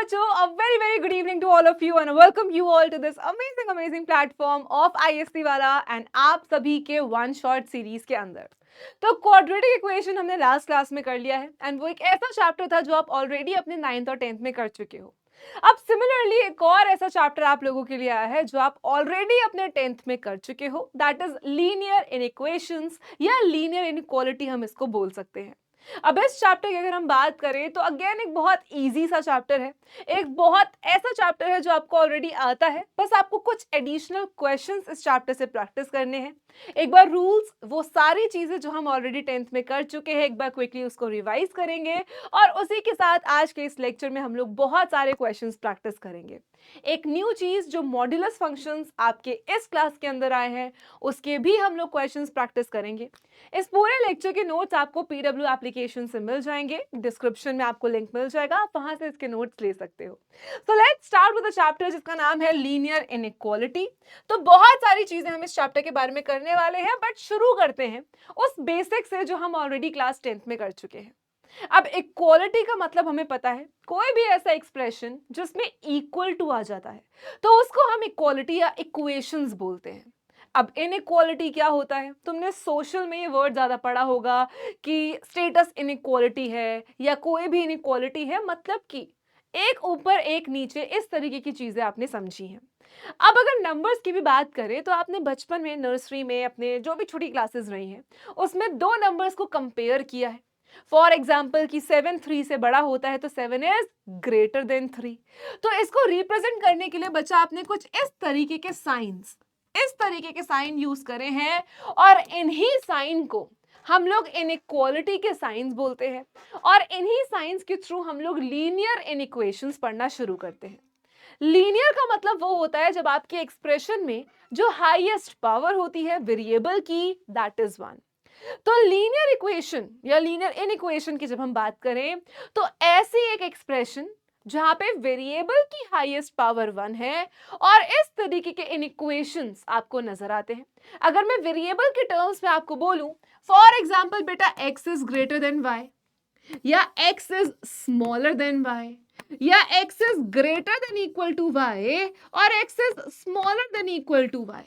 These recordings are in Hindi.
बच्चों, a very good evening to all of you and welcome you all to this amazing platform of ISC वाला and आप सभी के वन शॉट सीरीज के अंदर। तो क्वाड्रेटिक इक्वेशन हमने लास्ट क्लास में कर लिया है एंड वो एक ऐसा चैप्टर था जो आप ऑलरेडी अपने 9th और 10th में कर चुके हो। अब सिमिलरली एक और ऐसा चैप्टर आप लोगों के लिए आया है जो आप ऑलरेडी अपने 10th में कर चुके हो, दैट इज लीनियर इनइक्वेशंस या लीनियर इनइक्वालिटी हम इसको बोल सकते हैं। अब इस चैप्टर की अगर हम बात करें तो अगेन एक बहुत इजी सा चैप्टर है, एक बहुत ऐसा चैप्टर है जो आपको ऑलरेडी आता है, बस आपको कुछ एडिशनल क्वेश्चंस इस चैप्टर से प्रैक्टिस करने हैं। एक बार रूल्स, वो सारी चीजें जो हम ऑलरेडी 10th में कर चुके हैं, एक बार क्विकली उसको रिवाइज करेंगे और उसी के साथ आज के इस लेक्चर में हम लोग बहुत सारे क्वेश्चंस प्रैक्टिस करेंगे। एक न्यू चीज जो मॉड्यूलस फंक्शंस आपके इस क्लास के अंदर आए हैं उसके भी हम लोग क्वेश्चंस प्रैक्टिस करेंगे। इस पूरे लेक्चर के नोट्स आपको पीडब्ल्यू एप्लीकेशन से मिल जाएंगे, डिस्क्रिप्शन में आपको लिंक मिल जाएगा, आप वहां से इसके नोट्स ले सकते हो। So let's start with the chapter जिसका नाम है लीनियर इनइक्वालिटी। तो बहुत सारी चीजें हम इस चैप्टर के बारे में करने वाले हैं, बट शुरू करते हैं उस बेसिक से जो हम ऑलरेडी क्लास 10th में कर चुके हैं। अब इक्वालिटी का मतलब हमें पता है, कोई भी ऐसा एक्सप्रेशन जिसमें इक्वल टू आ जाता है तो उसको हम इक्वालिटी या इक्वेशंस बोलते हैं। अब इनइक्वालिटी क्या होता है, तुमने सोशल में ये वर्ड ज्यादा पढ़ा होगा कि स्टेटस इनइक्वालिटी है या कोई भी इनइक्वालिटी है, मतलब कि एक ऊपर एक नीचे, इस तरीके की चीजें आपने समझी हैं। अब अगर नंबर्स की भी बात करें तो आपने बचपन में नर्सरी में अपने जो भी छोटी क्लासेस रही हैं उसमें दो नंबर्स को कंपेयर किया है। फॉर एग्जाम्पल कि 7 3 से बड़ा होता है तो 7 इज ग्रेटर देन 3। तो इसको रिप्रेजेंट करने के लिए बच्चा आपने कुछ इस तरीके के साइन यूज करे हैं और इन्हीं साइन को हम लोग इनइक्वालिटी के साइंस बोलते हैं और इन्हीं साइंस के थ्रू हम लोग लीनियर इनइक्वेशंस पढ़ना शुरू करते हैं। लीनियर का मतलब वो होता है जब आपके एक्सप्रेशन में जो हाईएस्ट पावर होती है वेरिएबल की, दैट इज 1। तो लीनियर इक्वेशन या लीनियर इनइक्वेशन की जब हम बात करें तो ऐसी एक एक्सप्रेशन जहां पे वेरिएबल की हाईएस्ट पावर 1 है और इस तरीके के इनइक्वेशंस आपको नजर आते हैं। अगर मैं वेरिएबल के टर्म्स में आपको बोलूं, फॉर एग्जांपल बेटा x is greater than y या x is smaller than y या x is greater than equal to y और x is smaller than equal to y,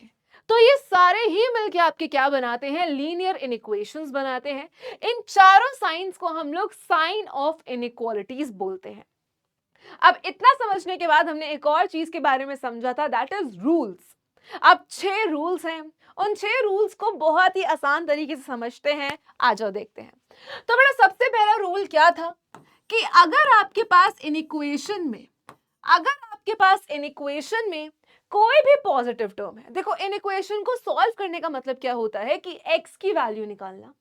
तो ये सारे ही मिलके आपके क्या बनाते हैं, लीनियर इनइक्वेशंस बनाते हैं। इन चारों साइंस को हम लोग साइन ऑफ इनइक्वालिटीज बोलते हैं। अब इतना समझने के बाद हमने एक और चीज के बारे में समझा था, दैट इज रूल्स। अब 6 रूल्स हैं, उन 6 रूल्स को बहुत ही आसान तरीके से समझते हैं। आ जाओ देखते हैं। तो बेटा सबसे पहला रूल क्या था कि अगर आपके पास इनइक्वेशन में कोई भी पॉजिटिव टर्म है, देखो इनइक्वेशन को सॉल्व करने का मतलब क्या होता है कि x की वैल्यू निकालना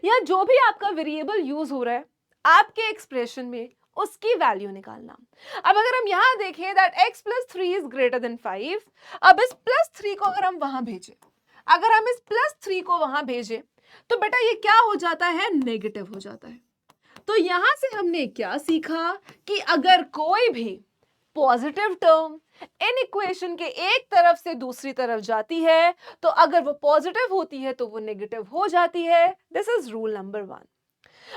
या जो भी आपका वेरिएबल यूज हो रहा है आपके एक्सप्रेशन में उसकी वैल्यू निकालना। अब अगर हम यहां देखें that x + 3 is greater then 5, अब इस +3 को अगर हम वहां भेजें, तो बेटा ये क्या हो जाता है, नेगेटिव हो जाता है। तो यहां से हमने क्या सीखा कि अगर कोई भी पॉजिटिव टर्म इनइक्वेशन के एक तरफ से दूसरी तरफ जाती है तो अगर वो पॉजिटिव होती है तो वो नेगेटिव हो जाती है। This is rule number 1।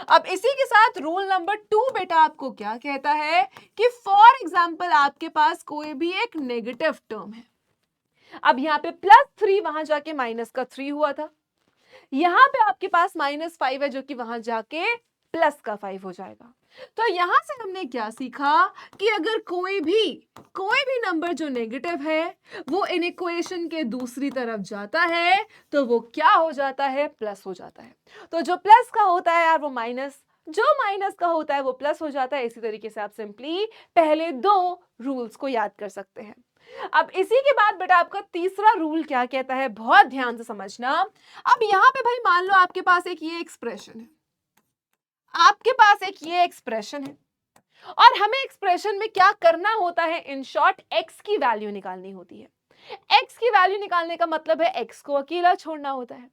अब इसी के साथ रूल नंबर 2 बेटा आपको क्या कहता है कि फॉर एग्जांपल आपके पास कोई भी एक नेगेटिव टर्म है। अब यहाँ पे +3 वहां जाके -3 हुआ था, यहां पे आपके पास -5 है जो कि वहां जाके +5 हो जाएगा। तो यहां से हमने क्या सीखा कि अगर कोई भी नंबर जो नेगेटिव है वो इनइक्वेशन के दूसरी तरफ जाता है तो वो क्या हो जाता है, प्लस हो जाता है। तो जो प्लस का होता है यार वो माइनस, जो माइनस का होता है वो प्लस हो जाता है। इसी तरीके से आप सिंपली पहले 2 रूल्स को याद कर सकते हैं। अब इसी के बाद बेटा आपका तीसरा रूल क्या कहता है, बहुत ध्यान से समझना। अब यहां पे भाई मान लो आपके पास एक ये एक्सप्रेशन है और हमें एक्सप्रेशन में क्या करना होता है, इन शॉर्ट x की वैल्यू निकालनी होती है। x की वैल्यू निकालने का मतलब है x को अकेला छोड़ना होता है।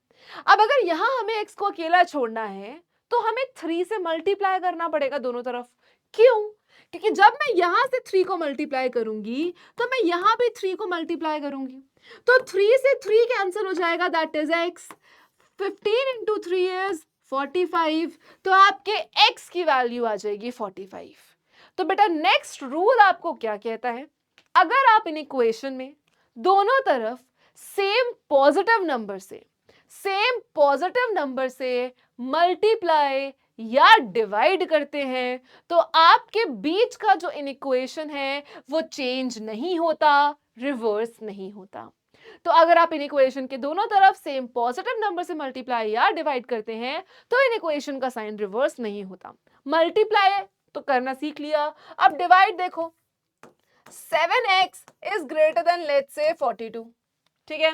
अब अगर यहां हमें x को अकेला छोड़ना है तो हमें 3 से मल्टीप्लाई करना पड़ेगा दोनों तरफ। क्यों? क्योंकि जब मैं यहां से 3 को मल्टीप्लाई करूंगी तो मैं यहां भी 3 को मल्टीप्लाई करूंगी, तो 3 से 3 कैंसिल हो जाएगा, that is x। 15 into 3 is 45, तो आपके x की वैल्यू आ जाएगी 45। तो बेटा नेक्स्ट रूल आपको क्या कहता है, अगर आप इन इक्वेशन में दोनों तरफ सेम पॉजिटिव नंबर से मल्टीप्लाई या डिवाइड करते हैं तो आपके बीच का जो इनइक्वेशन है वो चेंज नहीं होता, रिवर्स नहीं होता। तो अगर आप इन इक्वेशन के दोनों तरफ सेम पॉजिटिव नंबर से मल्टीप्लाई या डिवाइड करते हैं तो इन इक्वेशन का साइन रिवर्स नहीं होता। मल्टीप्लाई तो करना सीख लिया, अब डिवाइड देखो, 7x is greater then let's say 42, ठीक है,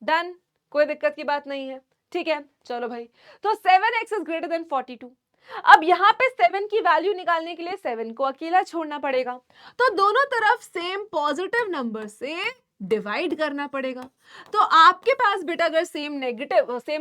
डन, कोई दिक्कत की बात नहीं है, ठीक है। चलो भाई, तो 7x इज ग्रेटर देन 42। अब यहां पे 7 की वैल्यू निकालने के लिए 7 को अकेला छोड़ना पड़ेगा, तो दोनों तरफ सेम पॉजिटिव नंबर से डिवाइड करना पड़ेगा। तो आपके पास बेटा अगर सेम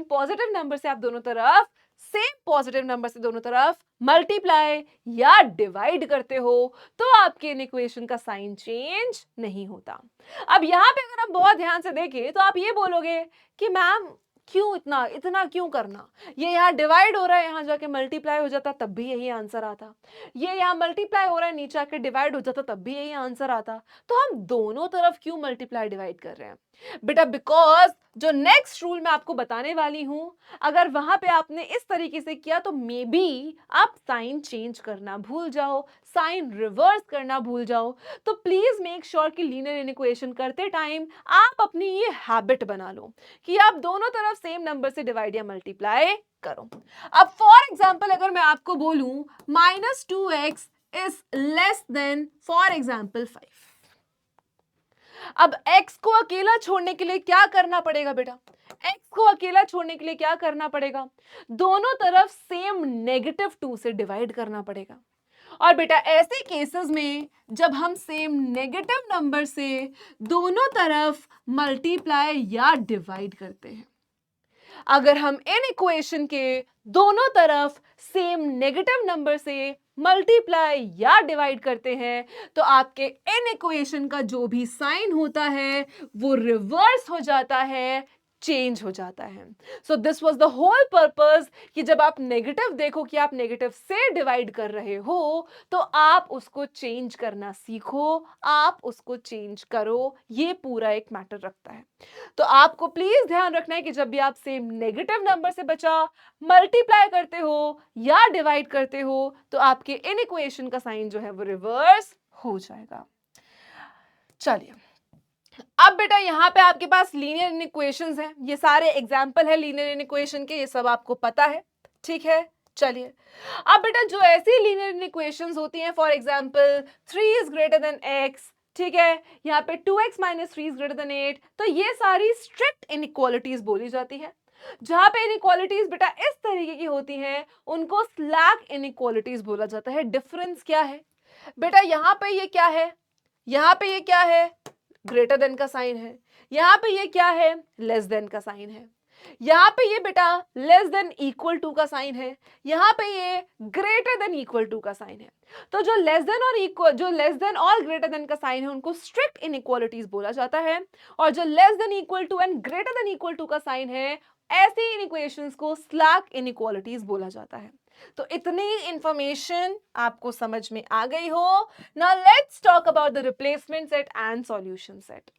पॉजिटिव नंबर से आप दोनों तरफ सेम पॉजिटिव नंबर से दोनों तरफ मल्टीप्लाई या डिवाइड करते हो तो आपके इन इक्वेशन का साइन चेंज नहीं होता। अब यहां पे अगर आप बहुत ध्यान से देखें तो आप ये बोलोगे कि मैम क्यों इतना क्यों करना, ये यहाँ डिवाइड हो रहा है, यहाँ जाके मल्टीप्लाई हो जाता तब भी यही आंसर आता, ये यहाँ मल्टीप्लाई हो रहा है नीचे आके डिवाइड हो जाता तब भी यही आंसर आता, तो हम दोनों तरफ क्यों मल्टीप्लाई डिवाइड कर रहे हैं बेटा? बिकॉज जो नेक्स्ट रूल मैं आपको बताने वाली हूं, अगर वहां पे आपने इस तरीके से किया तो मे बी आप साइन चेंज करना भूल जाओ, साइन रिवर्स करना भूल जाओ। तो प्लीज मेक श्योर कि लीनियर इक्वेशन करते टाइम आप अपनी ये हैबिट बना लो कि आप दोनों तरफ सेम नंबर से डिवाइड या मल्टीप्लाई करो। अब फॉर एग्जाम्पल अगर मैं आपको बोलूं -2x is less then for example 5, अब x को अकेला छोड़ने के लिए क्या करना पड़ेगा बेटा? x को अकेला छोड़ने के लिए क्या करना पड़ेगा? दोनों तरफ सेम -2 से डिवाइड करना पड़ेगा। और बेटा ऐसे केसेस में जब हम सेम नेगेटिव नंबर से दोनों तरफ मल्टीप्लाई या डिवाइड करते हैं, अगर हम इन इक्वेशन के दोनों तरफ सेम नेगेटिव नंबर से मल्टीप्लाई या डिवाइड करते हैं तो आपके इन इक्वेशन का जो भी साइन होता है वो रिवर्स हो जाता है, चेंज हो जाता है। So this was the whole purpose कि जब आप नेगेटिव देखो कि आप नेगेटिव से डिवाइड कर रहे हो तो आप उसको चेंज करना सीखो, आप उसको चेंज करो, ये पूरा एक मैटर रखता है। तो आपको प्लीज ध्यान रखना है कि जब भी आप सेम नेगेटिव नंबर से बचा मल्टीप्लाई करते हो या डिवाइड करते हो तो आपके इन इक्वेशन का साइन जो है वो रिवर्स हो जाएगा। चलिए, अब बेटा यहाँ पे आपके पास लीनियर इनइक्वेशंस हैं, ये सारे एग्जाम्पल है लीनियर इनइक्वेशन के, ये सब आपको पता है, ठीक है। चलिए, अब बेटा जो ऐसी लीनियर इनइक्वेशंस होती हैं, for example 3 is greater then x, ठीक है, यहाँ पे 2x - 3 इज ग्रेटर देन 8, तो ये सारी स्ट्रिक्ट इनइक्वालिटीज बोली जाती है। जहां पे इनइक्वालिटीज बेटा इस तरीके की होती हैं उनको स्लैक इनइक्वालिटीज बोला जाता है। डिफरेंस क्या है बेटा? यहाँ पे ये क्या है, यहाँ पे ये क्या है, ग्रेटर देन का साइन है, यहाँ पे ये क्या है, लेस देन का साइन है, यहाँ पे ये बेटा लेस देन इक्वल टू का साइन है, यहाँ पे ये ग्रेटर देन इक्वल टू का साइन है। तो जो लेस देन और ग्रेटर देन का साइन है उनको स्ट्रिक्ट इनइक्वालिटीज बोला जाता है, और जो less than equal to and greater than equal to का साइन है ऐसी इनइक्वेशंस को स्लैक इनइक्वालिटीज बोला जाता है। तो इतनी इंफॉर्मेशन आपको समझ में आ गई हो। Now let's talk about the replacement set and solution set.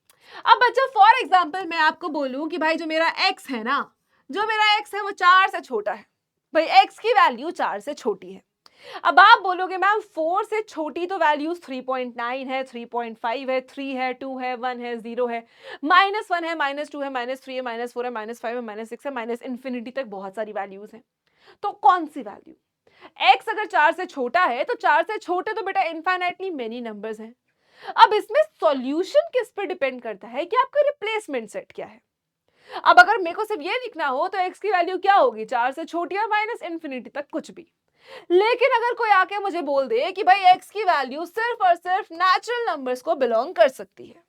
अब बच्चा फॉर एग्जांपल मैं आपको बोलूं कि भाई जो मेरा x है ना, जो मेरा x है वो 4 से छोटा है, भाई x की वैल्यू 4 से छोटी है। अब आप बोलोगे मैम 4 से छोटी तो वैल्यूज 3.9 है, 3.5 है, 3 है, 2 है, 1 है, 0 है, -1 है, -2 है, -3 है, -4 है, -5 है, -6 है, -infinity तक बहुत सारी वैल्यूज हैं। तो कौन सी वैल्यू? x अगर 4 से छोटा है तो 4 से छोटे तो बेटा इनफाइनाइटली मेनी नंबर्स हैं। अब इसमें सॉल्यूशन किस पे डिपेंड करता है कि आपका रिप्लेसमेंट सेट क्या है। अब अगर मेरे को सिर्फ ये लिखना हो तो x की वैल्यू क्या होगी, 4 से छोटी और -infinity तक कुछ भी। लेकिन अगर कोई आके मुझे बोल दे कि भाई x की वैल्यू सिर्फ और सिर्फ नेचुरल नंबर्स को बिलोंग कर सकती है,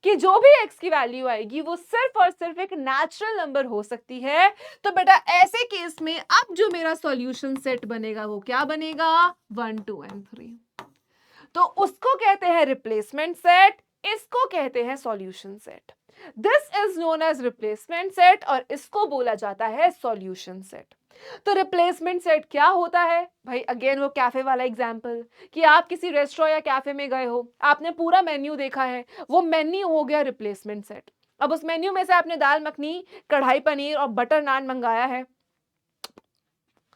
कि जो भी x की वैल्यू आएगी वो सिर्फ और सिर्फ एक नेचुरल नंबर हो सकती है, तो बेटा ऐसे केस में अब जो मेरा सॉल्यूशन सेट बनेगा वो क्या बनेगा, 1, 2 एंड 3। तो उसको कहते हैं रिप्लेसमेंट सेट, इसको कहते हैं solution set. This is known as replacement set और इसको बोला जाता है सॉल्यूशन सेट। तो रिप्लेसमेंट सेट क्या होता है भाई? अगेन वो कैफे वाला एग्जांपल कि आप किसी रेस्टोरेंट या कैफे में गए हो, आपने पूरा मेन्यू देखा है, वो मेन्यू हो गया रिप्लेसमेंट सेट। अब उस मेन्यू में से आपने दाल मखनी, कढ़ाई पनीर और बटर नान मंगाया है,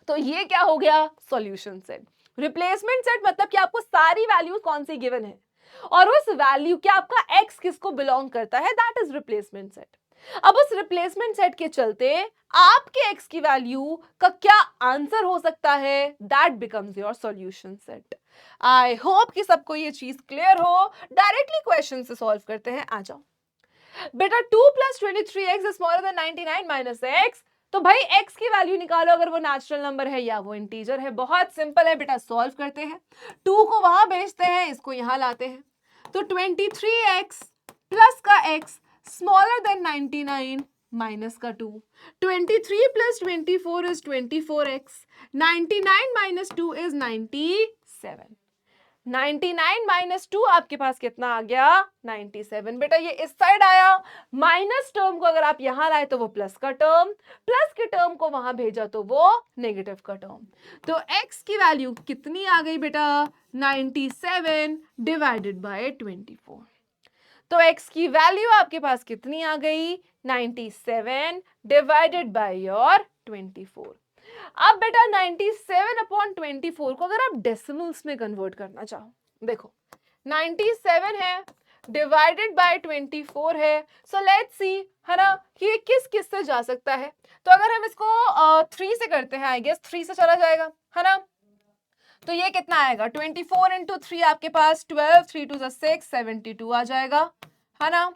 तो ये क्या हो गया? Solution set. रिप्लेसमेंट सेट मतलब कि आपको सारी वैल्यूज कौन सी गिवन है और उस वैल्यू क्या आपका एक्स किसको बिलोंग करता है, दैट इज रिप्लेसमेंट सेट। अब उस रिप्लेसमेंट सेट के चलते आपके एक्स की वैल्यू का क्या आंसर हो सकता है, that becomes your solution set. I hope कि सबको ये चीज क्लियर हो। डायरेक्टली क्वेश्चन से सॉल्व करते हैं, आ जाओ बेटा। 2 + 23x is smaller then 99 - x। तो भाई x की वैल्यू निकालो, अगर वो नेचुरल नंबर है या वो इंटीजर है। बहुत सिंपल है बेटा, सॉल्व करते हैं। 2 को वहां भेजते हैं, इसको यहां लाते हैं। तो 23x प्लस का x स्मॉलर देन 99 माइनस का 2। 23 + 24 इज 24x। 99 - 2 इज 97। 99 - 2 आपके पास कितना आ गया? 97। बेटा ये इस साइड आया, माइनस टर्म को अगर आप यहां लाए तो वो प्लस का टर्म, प्लस के टर्म को वहां भेजा तो वो नेगेटिव का टर्म। तो x की वैल्यू कितनी आ गई बेटा? 97 डिवाइडेड बाय 24। तो x की वैल्यू आपके पास कितनी आ गई? 97 डिवाइडेड बाय योर 24। अब बेटा 97/24 को अगर आप डेसिमल्स में कन्वर्ट करना चाहो, देखो 97 है डिवाइडेड बाय 24 है। सो लेट्स सी, है ना, कि ये किस किस से जा सकता है। तो अगर हम इसको 3 से करते हैं, आई गेस 3 से चला जाएगा, है ना। तो ये कितना आएगा? 24 × 3 आपके पास 12, 3 2 6, 72 आ जाएगा, है ना।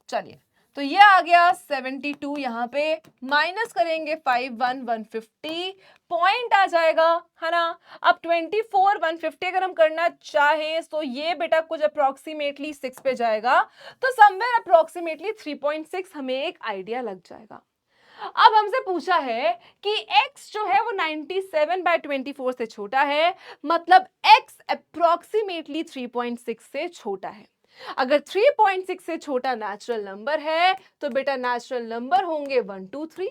चलिए, तो ये आ गया 72, यहाँ पे माइनस करेंगे 5 1 150 पॉइंट आ जाएगा, है ना। अब 24 150 अगर हम करना चाहें तो ये बेटा कुछ अप्रोक्सीमेटली 6 पे जाएगा, तो समवेयर अप्रोक्सीमेटली 3.6 हमें एक आइडिया लग जाएगा। अब हमसे पूछा है कि x जो है वो 97/24 से छोटा है, मतलब x अप्रोक्सीमेटली 3.6 से छोटा है। अगर 3.6 से छोटा नेचुरल नंबर है तो बेटा नेचुरल नंबर होंगे 1 2 3।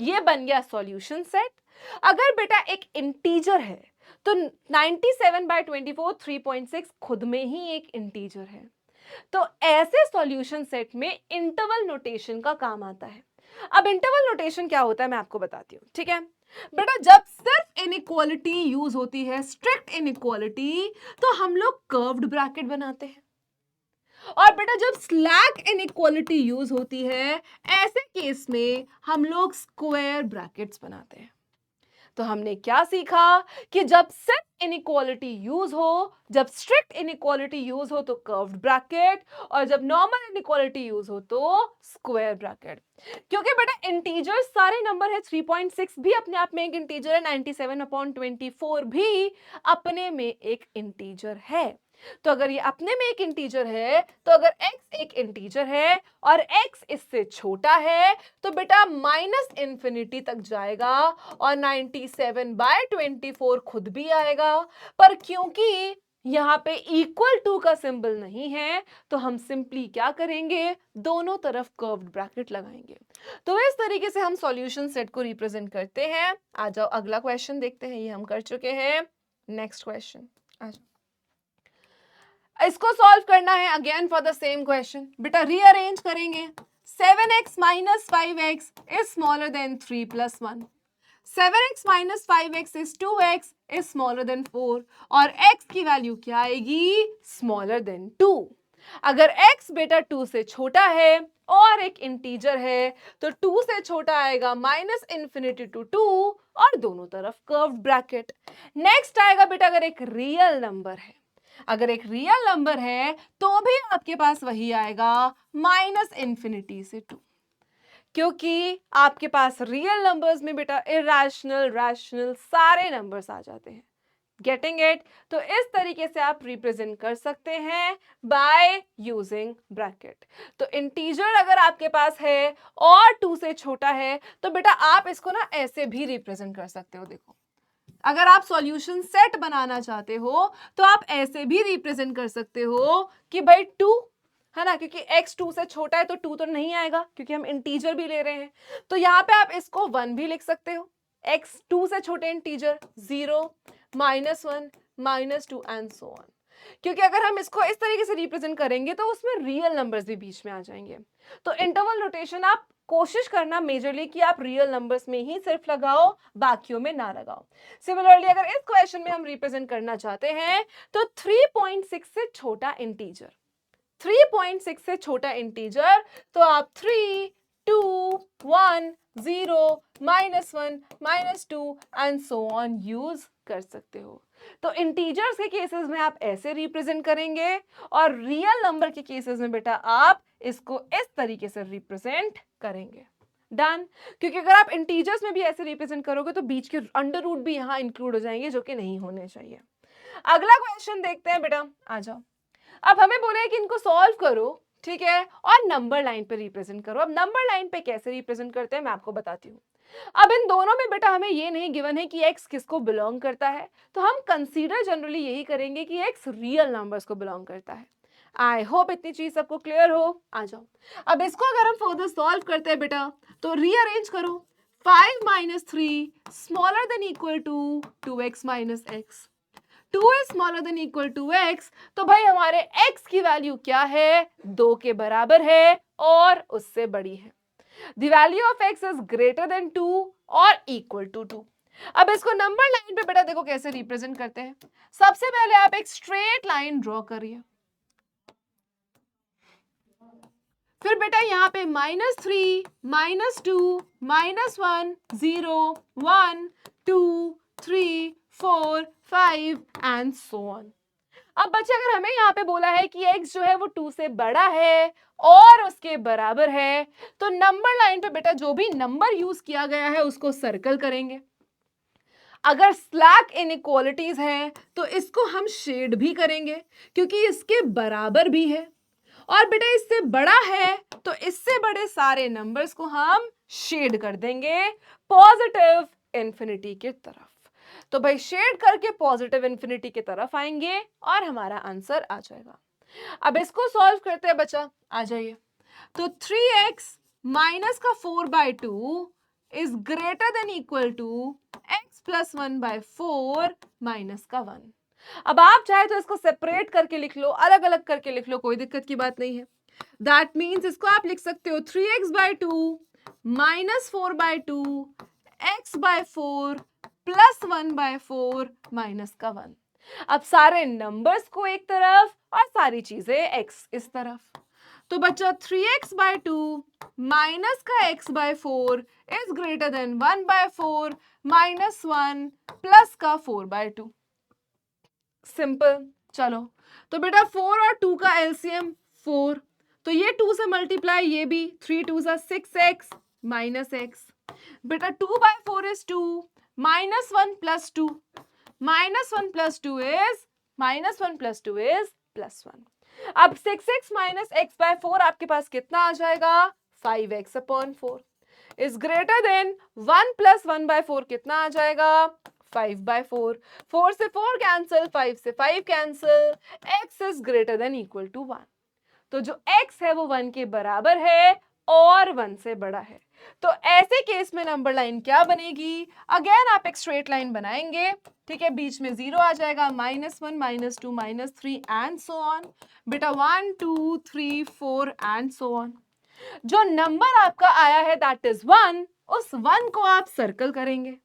ये बन गया सॉल्यूशन सेट। अगर बेटा एक इंटीजर है तो 97/24 3.6 खुद में ही एक इंटीजर है। तो ऐसे सॉल्यूशन सेट में इंटरवल नोटेशन का काम आता है। अब इंटरवल नोटेशन क्या होता है मैं आपको बताती हूँ, ठीक है बेटा। जब सिर्फ इनइक्वालिटी यूज होती है, स्ट्रिक्ट इनइक्वालिटी, तो हम लोग कर्व्ड ब्रैकेट बनाते हैं। और बेटा जब स्लैक इनइक्वालिटी यूज होती है, ऐसे केस में हम लोग स्क्वायर ब्रैकेट्स बनाते हैं। तो हमने क्या सीखा कि जब सिर्फ इनइक्वालिटी यूज हो, जब स्ट्रिक्ट इनइक्वालिटी यूज हो तो कर्व्ड ब्रैकेट, और जब नॉर्मल इनइक्वालिटी यूज हो तो स्क्वायर ब्रैकेट। क्योंकि बेटा इंटीजर्स सारे नंबर है, 3.6 भी अपने आप में एक इंटीजर है, 97/24 भी अपने में एक इंटीजर है। तो अगर ये अपने में एक इंटीजर है, तो अगर x एक इंटीजर है और x इससे छोटा है, तो बेटा -इंफिनिटी तक जाएगा और 97/24 खुद भी आएगा। पर क्योंकि यहाँ पे इक्वल टू का सिंबल नहीं है, तो हम सिंपली क्या करेंगे? दोनों तरफ कर्व्ड ब्रैकेट लगाएंगे। तो इस तरीके से हम सॉल्यूशन सेट को रिप्रेजेंट करते हैं। आ जाओ अगला क्वेश्चन देखते हैं, ये हम कर चुके हैं। नेक्स्ट क्वेश्चन आ जाओ, इसको सॉल्व करना है again for the same question. बेटा रीअरेंज करेंगे। 7x - 5x is smaller then 3 + 1। 7x - 5x is 2x is smaller then 4। और x की वैल्यू क्या आएगी? Smaller than 2। अगर x बेटा 2 से छोटा है और एक इंटीजर है, तो 2 से छोटा आएगा -इंफिनिटी टू 2 और दोनों तरफ कर्व्ड ब्रैकेट। नेक्स्ट आएगा बेटा अगर एक रियल नंबर है, अगर एक रियल नंबर है तो भी आपके पास वही आएगा -इंफिनिटी से 2, क्योंकि आपके पास रियल नंबर्स में बेटा इरेशनल, रैशनल सारे नंबर्स आ जाते हैं। Getting it? तो इस तरीके से आप रिप्रेजेंट कर सकते हैं बाय यूजिंग ब्रैकेट। तो इंटीजर अगर आपके पास है और 2 से छोटा है, तो बेटा आप इसको ना ऐसे भी रिप्रेजेंट कर सकते हो। देखो, अगर आप सॉल्यूशन सेट बनाना चाहते हो तो आप ऐसे भी रिप्रेजेंट कर सकते हो कि भाई 2 है ना, क्योंकि x 2 से छोटा है तो 2 तो नहीं आएगा क्योंकि हम इंटीजर भी ले रहे हैं। तो यहाँ पे आप इसको 1 भी लिख सकते हो, x 2 से छोटे इंटीजर 0, -1, -2 एंड सो ऑन। क्योंकि अगर हम इसको इस तरीके से रिप्रेजेंट करेंगे तो उसमें रियल नंबर्स भी बीच में आ जाएंगे। तो इंटरवल रोटेशन आप कोशिश करना मेजरली कि आप रियल नंबर्स में ही सिर्फ लगाओ, बाकियों में ना लगाओ। सिमिलरली अगर इस क्वेश्चन में हम रिप्रेजेंट करना चाहते हैं तो 3.6 से छोटा इंटीजर, 3.6 से छोटा इंटीजर, तो आप 3, 2, 1, 0, -1, -2 एंड सो ऑन यूज कर सकते हो। तो इंटीजर्स के केसेस में आप ऐसे रिप्रेजेंट करेंगे और रियल नंबर के केसेस में बेटा आप इसको इस तरीके से रिप्रेजेंट करेंगे। डन। क्योंकि अगर आप इंटीजर्स में भी ऐसे रिप्रेजेंट करोगे तो बीच के अंडर रूट भी यहां इंक्लूड हो जाएंगे, जो कि नहीं होने चाहिए। अगला क्वेश्चन देखते हैं बेटा, आ जाओ। अब हमें बोले कि इनको सॉल्व करो, ठीक है, और नंबर लाइन पे रिप्रेजेंट करो। अब नंबर लाइन पे कैसे रिप्रेजेंट करते हैं मैं आपको बताती हूँ। अब इन दोनों में बेटा हमें ये नहीं गिवन है कि x किसको बिलोंग करता है, तो हम कंसीडर जनरली यही करेंगे कि x रियल नंबर्स को बिलोंग करता है। आई होप इतनी चीज सबको क्लियर हो। आ जाओ, अब इसको अगर हम फर्दर सॉल्व करते हैं बेटा तो रीअरेंज करो। 5 - 3 smaller than equal to 2x - x, 2 is smaller than equal to x, तो भाई हमारे x की वैल्यू क्या है, 2 के बराबर है और उससे बड़ी है। The value of x is greater than 2 और equal to 2। अब इसको नंबर लाइन पे बेटा देखो कैसे रिप्रेजेंट करते हैं। सबसे पहले आप एक स्ट्रेट लाइन ड्रॉ करिए, फिर बेटा यहाँ पे -3, -2, -1, 0, 1, 2, 3, 4, 5 एंड सो ऑन। अब बच्चे अगर हमें यहाँ पे बोला है कि x जो है वो 2 से बड़ा है और उसके बराबर है, तो नंबर लाइन पे बेटा जो भी नंबर यूज किया गया है उसको सर्कल करेंगे। अगर स्लैक इनइक्वालिटीज हैं तो इसको हम शेड भी करेंगे क्योंकि इसके बराबर भी है, और बेटा इससे बड़ा है तो इससे बड़े सारे नंबर्स को हम शेड कर देंगे पॉजिटिव इन्फिनिटी की तरफ। तो भाई शेड करके पॉजिटिव इन्फिनिटी की तरफ आएंगे और हमारा आंसर आ जाएगा। अब इसको सॉल्व करते हैं बच्चा, आ जाइए। तो 3x माइनस का 4/2 is greater than equal to x plus 1/4 minus का 1। अब आप चाहे तो इसको सेपरेट करके लिख लो, अलग अलग करके लिख लो, कोई दिक्कत की बात नहीं है। दैट मीन्स इसको आप लिख सकते हो 3x/2 minus 4/2 x/4 plus 1/4 minus का 1। अब सारे नंबर्स को एक तरफ और सारी चीजें x इस तरफ। तो बच्चा 3x/2 माइनस का x/4 is greater then 1/4 minus 1 plus का 4/2। सिंपल। चलो तो बेटा 4 और 2 का एलसीएम 4, तो ये 2 से मल्टीप्लाई, ये भी 3 2 6x माइनस x। बेटा 2/4 is 2 minus 1 plus 2, minus 1 plus 2 is minus 1 plus 2 is plus 1। अब 6x माइनस x/4 आपके पास कितना आ जाएगा, 5x/4 is greater then 1 plus 1/4 कितना आ जाएगा, 5/4। 4 से 4 कैंसिल, 5 से 5 cancel, x is greater than equal to 1। तो जो x है वो 1 के बराबर है और 1 से बड़ा है। तो ऐसे केस में नंबर लाइन क्या बनेगी, अगेन आप एक स्ट्रेट लाइन बनाएंगे, ठीक है, बीच में 0 आ जाएगा, -1 -2 -3 एंड सो ऑन। बेटा 1 2 3 4 एंड सो ऑन। जो नंबर आपका आया है दैट इज 1, उस 1 को आप सर्कल करेंगे,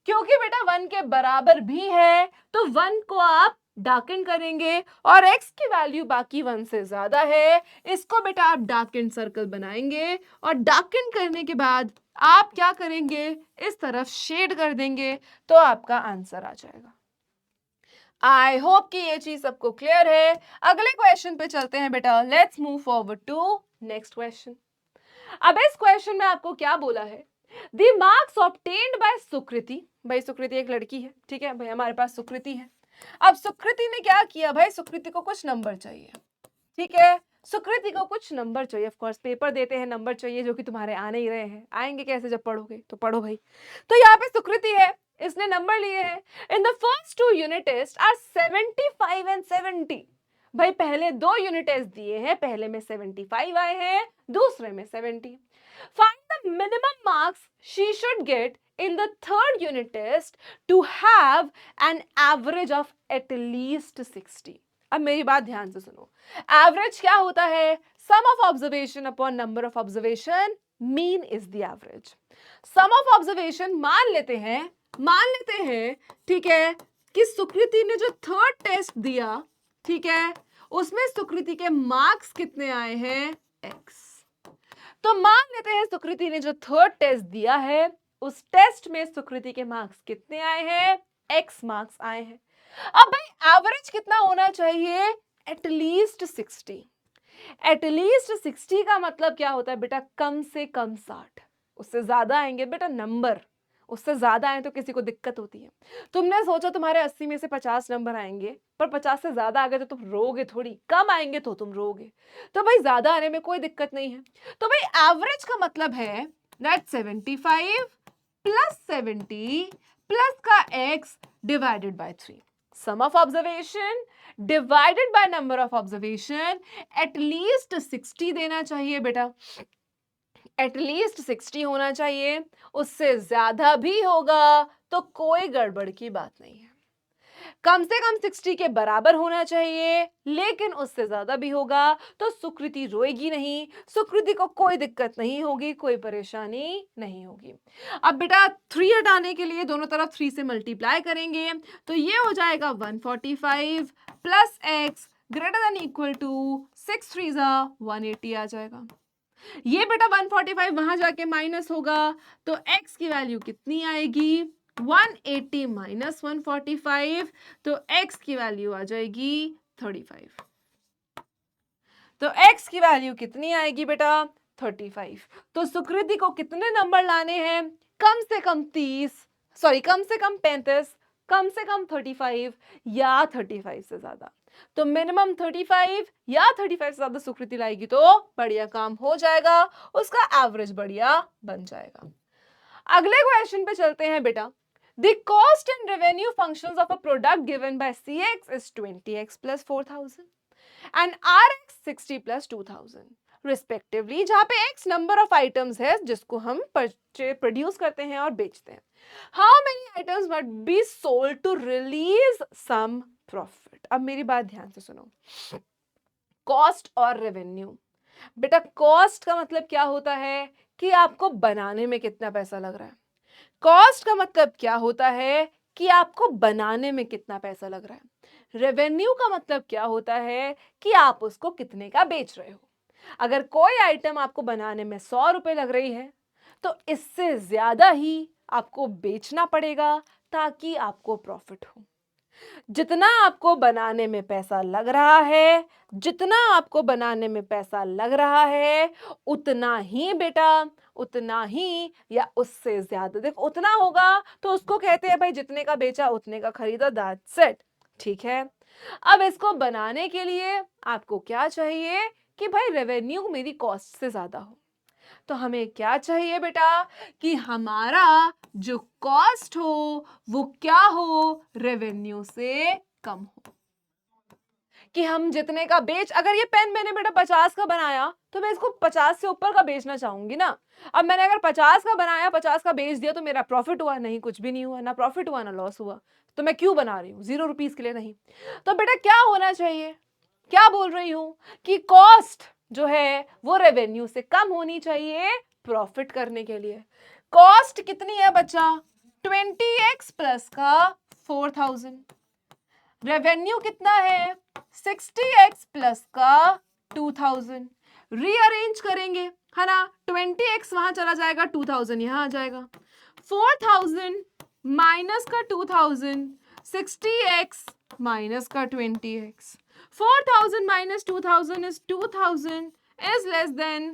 क्योंकि बेटा 1 के बराबर भी है तो 1 को आप डार्कन करेंगे, और x की वैल्यू बाकी 1 से ज्यादा है, इसको बेटा आप डार्कन सर्कल बनाएंगे, और डार्कन करने के बाद आप क्या करेंगे, इस तरफ शेड कर देंगे, तो आपका आंसर आ जाएगा। आई होप कि ये चीज सबको क्लियर है। अगले क्वेश्चन पे चलते हैं बेटा, let's move forward to next question. अब इस क्वेश्चन में आपको क्या बोला है, the marks obtained by Sukriti. भाई सुकृति एक लड़की है, ठीक है भाई, हमारे पास सुकृति है। अब सुकृति ने क्या किया भाई, सुकृति को कुछ नंबर चाहिए, ठीक है, सुकृति को कुछ नंबर चाहिए। ऑफ कोर्स पेपर देते हैं, नंबर चाहिए, जो कि तुम्हारे आने ही रहे हैं, आएंगे कैसे जब पढ़ोगे, तो पढ़ो भाई। तो यहाँ पे सुकृति है, इसने नंबर लिए हैं। In the first 2 unit test are 75 and 70। भाई पहले 2 यूनिट टेस्ट दिए हैं, पहले में 75 आए हैं, दूसरे में 70. Find the minimum marks she should get in the third unit test to have an average of at least 60. अब मेरी बात ध्यान से सुनो. एवरेज क्या होता है? Sum of observation upon number of observation. Mean is the average. Sum of observation मान लेते हैं ठीक है कि सुकृति ने जो थर्ड टेस्ट दिया, ठीक है, उसमें सुकृति के मार्क्स कितने आए हैं? x. तो मान लेते हैं सुकृति ने जो थर्ड टेस्ट दिया है, उस टेस्ट में सुकृति के मार्क्स कितने आए हैं? x मार्क्स आए हैं. अब भाई एवरेज कितना होना चाहिए? एटलीस्ट 60. एटलीस्ट 60 का मतलब क्या होता है बेटा? कम से कम 60. उससे ज्यादा आएंगे बेटा नंबर, उससे ज्यादा आए तो किसी को दिक्कत होती है. तुमने सोचा तुम्हारे 80 में से 50 नंबर आएंगे, पर 50 से ज्यादा आ गए तो तुम रोगे थोड़ी, कम आएंगे तो तुम रोगे. तो भाई ज्यादा आने में कोई दिक्कत नहीं है. तो भाई एवरेज का मतलब है दैट 75 प्लस 70 प्लस का x divided by 3. Sum of observation divided by number of observation. At least 60 देना चाहिए बेटा, एटलीस्ट 60 होना चाहिए. उससे ज्यादा भी होगा तो कोई गड़बड़ की बात नहीं है. कम से कम 60 के बराबर होना चाहिए, लेकिन उससे ज्यादा भी होगा तो सुकृति रोएगी नहीं, सुकृति को कोई दिक्कत नहीं होगी, कोई परेशानी नहीं होगी. अब बेटा 3 हटाने के लिए दोनों तरफ 3 से मल्टीप्लाई करेंगे तो ये हो जाएगा 145 plus x greater than equal to 6 3 180 आ जाएगा. ये बेटा 145 वहां जाके माइनस होगा तो x की वैल्यू कितनी आएगी? 180 माइनस 145. तो x की वैल्यू आ जाएगी 35. तो x की वैल्यू कितनी आएगी बेटा? 35. तो सुकृति को कितने नंबर लाने हैं? कम से कम 35, कम से कम 35 या 35 से ज्यादा. तो मिनिमम 35 या 35 से ज्यादा सुकृति लाएगी तो बढ़िया काम हो जाएगा, उसका एवरेज बढ़िया बन जाएगा. अगले क्वेश्चन पे चलते हैं बेटा. The cost and revenue functions of a product given by CX is 20x plus 4000 and RX 60 plus 2000 respectively, जहां पे x number of items है जिसको हम प्रोड्यूस करते हैं और बेचते हैं. How many items must be sold to release some profit? अब मेरी बात ध्यान से सुनो. कॉस्ट और रेवेन्यू. बेटा कॉस्ट का मतलब क्या होता है कि आपको बनाने में कितना पैसा लग रहा है. कॉस्ट का मतलब क्या होता है कि आपको बनाने में कितना पैसा लग रहा है. रेवेन्यू का मतलब क्या होता है कि आप उसको कितने का बेच रहे हो. अगर कोई आइटम आपको बनाने में 100 रुपए लग रही है तो इससे ज्यादा ही आपको बेचना पड़ेगा ताकि आपको प्रॉफिट हो. जितना आपको बनाने में पैसा लग रहा है, जितना आपको बनाने में पैसा लग रहा है, उतना ही बेटा, उतना ही या उससे ज्यादा. देखो उतना होगा तो उसको कहते हैं भाई जितने का बेचा उतने का खरीदा, दैट्स इट. ठीक है. अब इसको बनाने के लिए आपको क्या चाहिए कि भाई रेवेन्यू मेरी कॉस्ट से ज्यादा हो. तो हमें क्या चाहिए बेटा कि हमारा जो कॉस्ट हो वो क्या हो? रेवेन्यू से कम हो. कि हम जितने का बेच, अगर ये पेन मैंने बेटा 50 का बनाया तो मैं इसको 50 से ऊपर का बेचना चाहूंगी ना. अब मैंने अगर 50 का बनाया, 50 का बेच दिया तो मेरा प्रॉफिट हुआ? नहीं, कुछ भी नहीं हुआ. ना प्रॉफिट हुआ ना लॉस हुआ. तो मैं क्यों बना रही हूँ? 0 रुपीज के लिए नहीं. तो बेटा क्या होना चाहिए? क्या बोल रही हूं कि कॉस्ट जो है वो रेवेन्यू से कम होनी चाहिए प्रॉफिट करने के लिए. कॉस्ट कितनी है बच्चा? 20x प्लस का 4000. रेवेन्यू कितना है? 60x प्लस का 2000. रीअरेंज करेंगे है ना. 20x वहां चला जाएगा, 2000 यहां आ जाएगा. 4000 माइनस का 2000, 60x माइनस का 20x. 4000 minus 2000 is 2000 is less than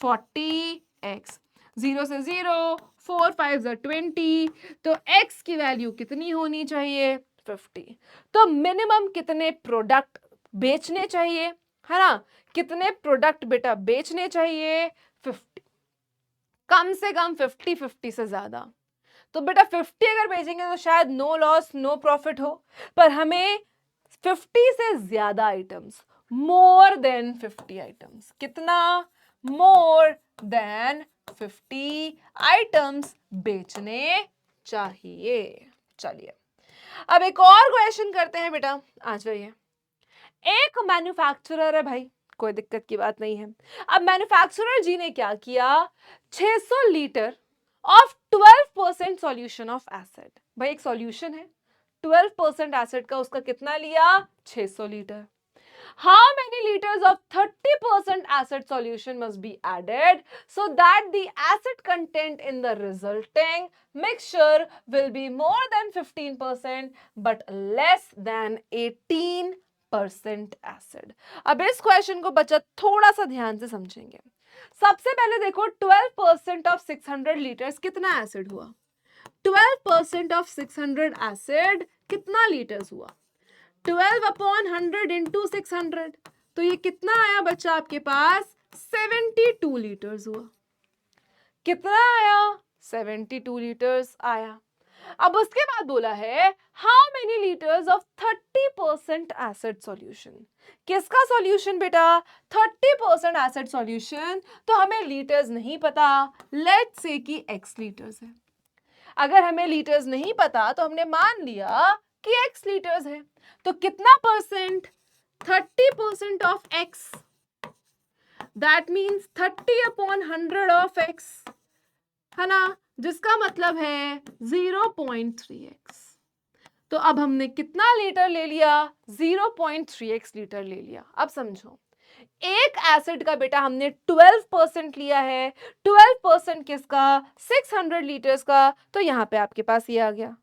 40x. 0 से 0, 4 5 20. तो x की वैल्यू कितनी होनी चाहिए? 50. तो मिनिमम कितने प्रोडक्ट बेचने चाहिए है ना? कितने प्रोडक्ट बेटा बेचने चाहिए? 50. कम से कम 50, 50 से ज्यादा. तो बेटा 50 अगर बेचेंगे तो शायद नो लॉस नो प्रॉफिट हो, पर हमें 50 से ज्यादा आइटम्स, मोर देन 50 आइटम्स, कितना, मोर देन 50 आइटम्स बेचने चाहिए। चलिए अब एक और क्वेश्चन करते हैं बेटा, आ जाइए। एक मैन्युफैक्चरर है भाई, कोई दिक्कत की बात नहीं है। अब मैन्युफैक्चरर जी ने क्या किया, 600 litre of 12% solution of acid, भाई एक सॉल्यूशन है, 12% एसिड का उसका कितना लिया, 600 litre. How many liters of 30% acid solution must be added so that the acid content in the resulting mixture will be more than 15% but less than 18% acid? अब इस क्वेश्चन को बच्चा थोड़ा सा ध्यान से समझेंगे। सबसे पहले देखो 12% ऑफ 600 लीटर्स कितना एसिड हुआ, 12% ऑफ 600 एसिड कितना लीटर्स हुआ, 12/100 इंटू 600, तो ये कितना आया बच्चा आपके पास, 72 लीटर्स हुआ। कितना आया, 72 लीटर्स आया। अब उसके बाद बोला है how many litres of 30% acid solution, किसका सॉल्यूशन बेटा, 30% एसिड सॉल्यूशन, तो हमें लीटर्स नहीं पता, लेट्स से कि x लीटर्स है। अगर हमें लीटर्स नहीं पता तो हमने मान लिया कि x लीटर्स है, तो कितना percent, 30% of x, that means 30/100 of x, है ना, जिसका मतलब है 0.3x। तो अब हमने कितना लीटर ले लिया, 0.3x लीटर ले लिया। अब समझो, एक एसिड का बेटा हमने 12% लिया है, 12% किसका, 600 लीटर्स का, तो यहां पे आपके पास ये आ गया,